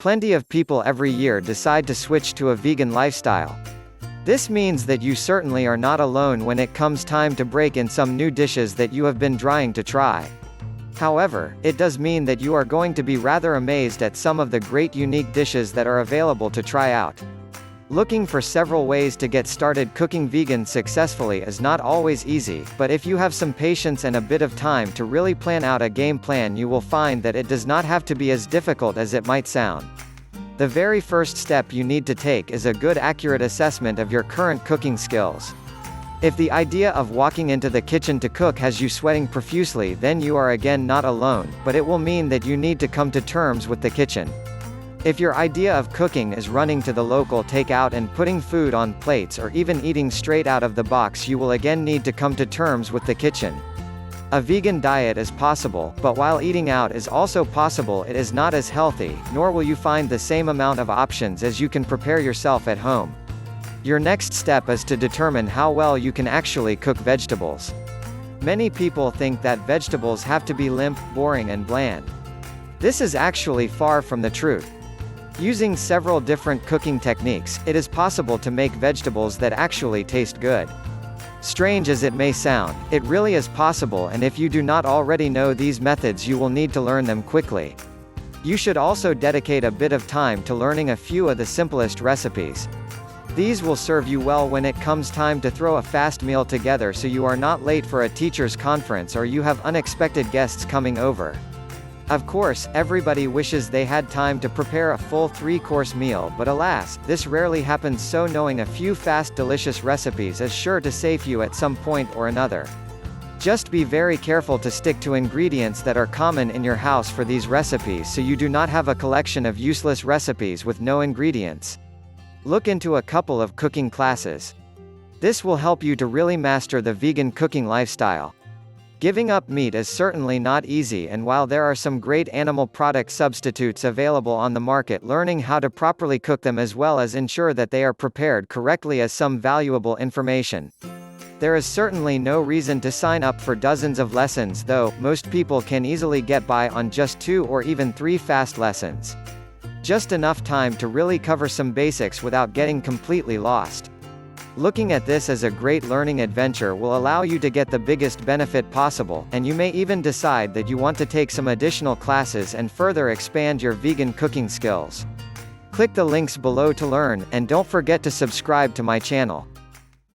Plenty of people every year decide to switch to a vegan lifestyle. This means that you certainly are not alone when it comes time to break in some new dishes that you have been trying to try. However, it does mean that you are going to be rather amazed at some of the great unique dishes that are available to try out. Looking for several ways to get started cooking vegan successfully is not always easy, but if you have some patience and a bit of time to really plan out a game plan, you will find that it does not have to be as difficult as it might sound. The very first step you need to take is a good accurate assessment of your current cooking skills. If the idea of walking into the kitchen to cook has you sweating profusely, then you are again not alone, but it will mean that you need to come to terms with the kitchen. If your idea of cooking is running to the local takeout and putting food on plates or even eating straight out of the box, you will again need to come to terms with the kitchen. A vegan diet is possible, but while eating out is also possible, it is not as healthy, nor will you find the same amount of options as you can prepare yourself at home. Your next step is to determine how well you can actually cook vegetables. Many people think that vegetables have to be limp, boring and bland. This is actually far from the truth. Using several different cooking techniques, it is possible to make vegetables that actually taste good. Strange as it may sound, it really is possible, and if you do not already know these methods, you will need to learn them quickly. You should also dedicate a bit of time to learning a few of the simplest recipes. These will serve you well when it comes time to throw a fast meal together, so you are not late for a teacher's conference or you have unexpected guests coming over. Of course, everybody wishes they had time to prepare a full 3-course meal, but alas, this rarely happens, so knowing a few fast delicious recipes is sure to save you at some point or another. Just be very careful to stick to ingredients that are common in your house for these recipes, so you do not have a collection of useless recipes with no ingredients. Look into a couple of cooking classes. This will help you to really master the vegan cooking lifestyle. Giving up meat is certainly not easy, and while there are some great animal product substitutes available on the market, learning how to properly cook them as well as ensure that they are prepared correctly is some valuable information. There is certainly no reason to sign up for dozens of lessons, though. Most people can easily get by on just 2 or even 3 fast lessons. Just enough time to really cover some basics without getting completely lost. Looking at this as a great learning adventure will allow you to get the biggest benefit possible, and you may even decide that you want to take some additional classes and further expand your vegan cooking skills. Click the links below to learn, and don't forget to subscribe to my channel.